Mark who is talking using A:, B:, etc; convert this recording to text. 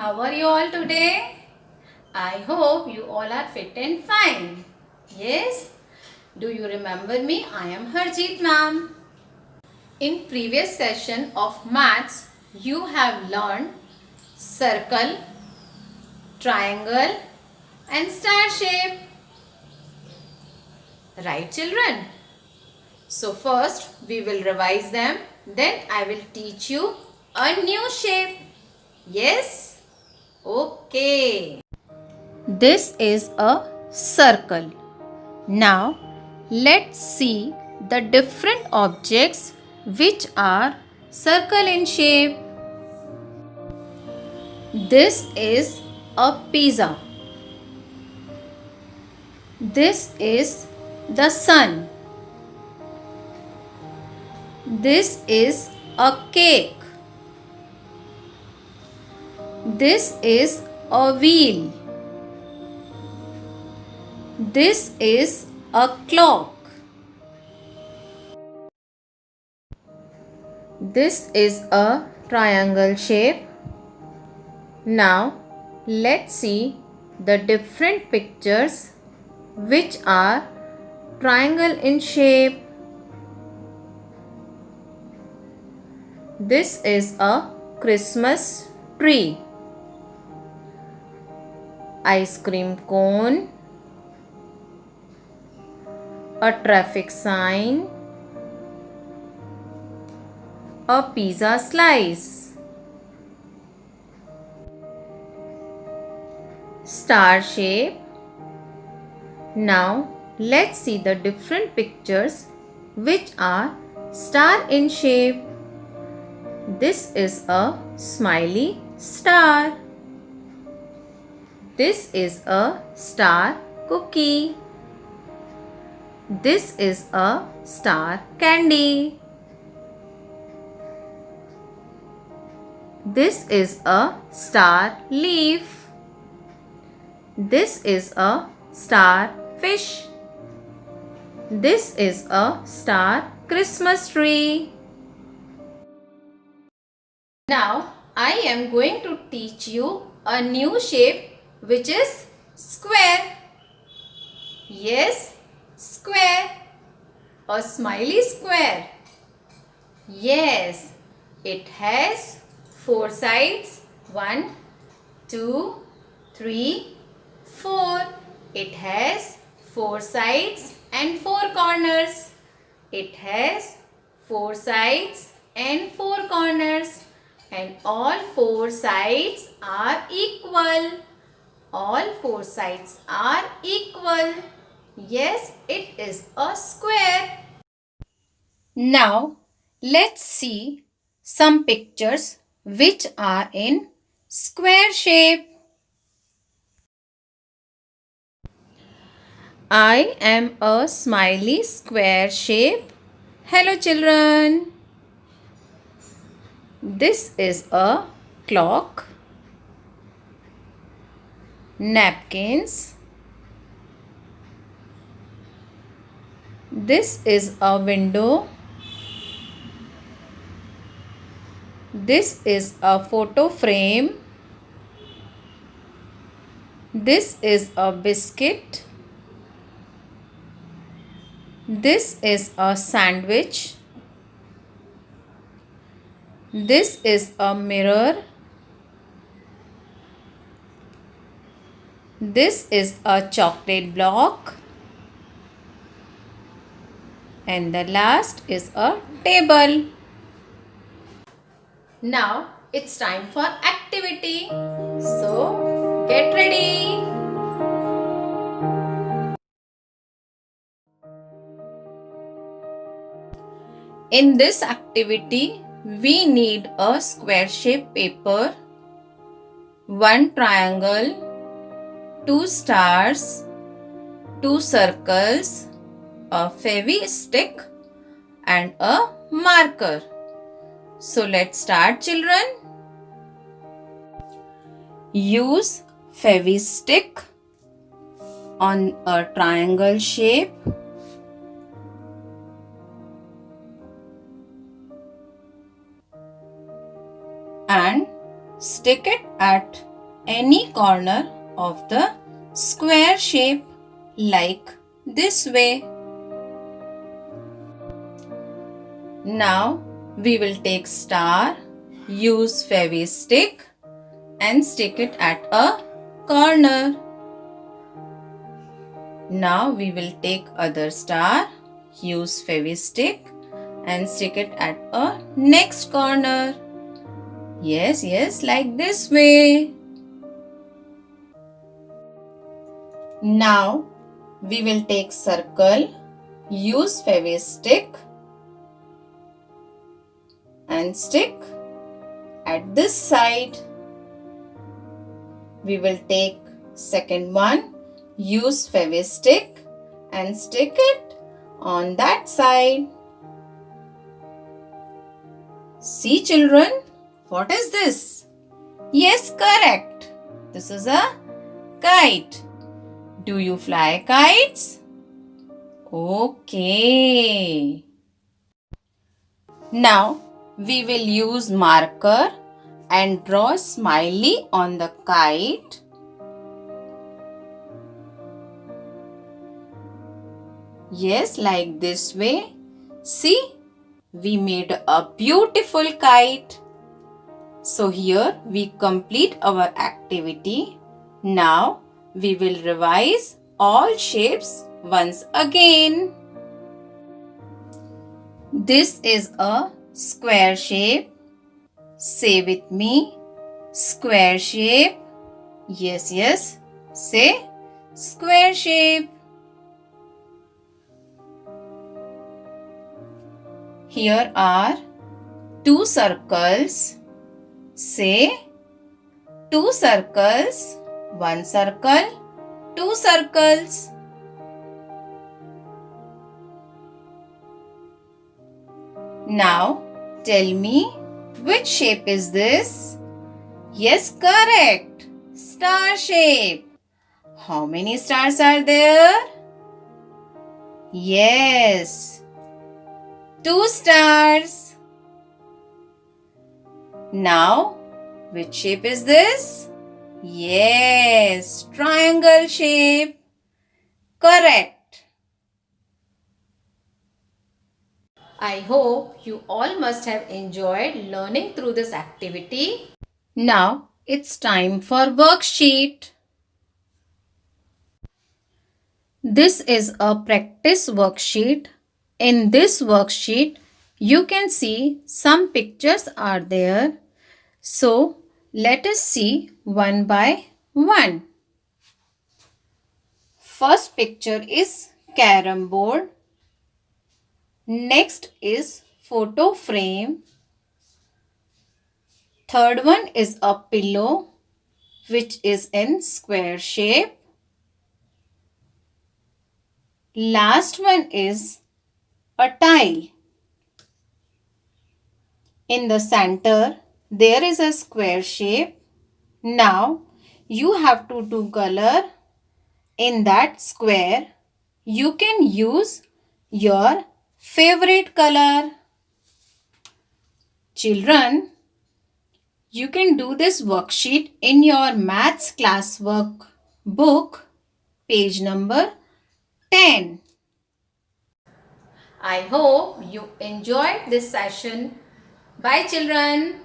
A: How are you all today? I hope you all are fit and fine. Yes? Do you remember me? I am Harjeet ma'am. In previous session of maths, you have learned circle, triangle and star shape. Right children? So first we will revise them. Then I will teach you a new shape. Yes? Okay. This is a circle. Now let's see the different objects which are circle in shape. This is a pizza. This is the sun. This is a cake. This is a wheel. This is a clock. This is a triangle shape. Now let's see the different pictures which are triangle in shape. This is a Christmas tree, ice cream cone, a traffic sign, a pizza slice, star shape. Now let's see the different pictures which are star in shape. This is a smiley star. This is a star cookie. This is a star candy. This is a star leaf. This is a star fish. This is a star Christmas tree. Now I am going to teach you a new shape which is square. Yes, square. A smiley square. Yes, it has 4 sides. 1, 2, 3, 4. It has 4 sides and 4 corners. It has 4 sides and 4 corners. And all 4 sides are equal. All 4 sides are equal. Yes, it is a square. Now, let's see some pictures which are in square shape. I am a smiley square shape. Hello children. This is a clock, napkins. This is a window. This is a photo frame. This is a biscuit. This is a sandwich. This is a mirror. This is a chocolate block. And the last is a table. Now it's time for activity. So get ready. In this activity, we need a square shape paper, 1 triangle, 2 stars, 2 circles, a fevi stick and a marker. So let's start children. Use fevi stick on a triangle shape. And stick it at any corner of the square shape like this way. Now we will take star, use Fevi-stick and stick it at a corner. Now we will take other star, use Fevi-stick and stick it at a next corner. Yes, like this way. Now we will take circle, use Fevi-stick and stick at this side. We will take second one, use Fevi-stick and stick it on that side. See children, what is this? Yes, correct. This is a kite. Do you fly kites? Okay. Now we will use marker and draw smiley on the kite. Yes, like this way. See, we made a beautiful kite. So here we complete our activity. Now we will revise all shapes once again. This is a square shape. Say with me, square shape. Yes, say square shape. Here are two circles. Say two circles, one circle, two circles. Now tell me, which shape is this? Yes, correct. Star shape. How many stars are there? Yes, 2 stars. Now, which shape is this? Yes, triangle shape. Correct. I hope you all must have enjoyed learning through this activity. Now, it's time for worksheet. This is a practice worksheet. In this worksheet, you can see some pictures are there. So, let us see one by one. First picture is carom board. Next is photo frame. Third one is a pillow which is in square shape. Last one is a tile. In the center, there is a square shape. Now, you have to do color in that square. You can use your favorite color. Children, you can do this worksheet in your maths classwork book, page number 10. I hope you enjoyed this session. Bye children.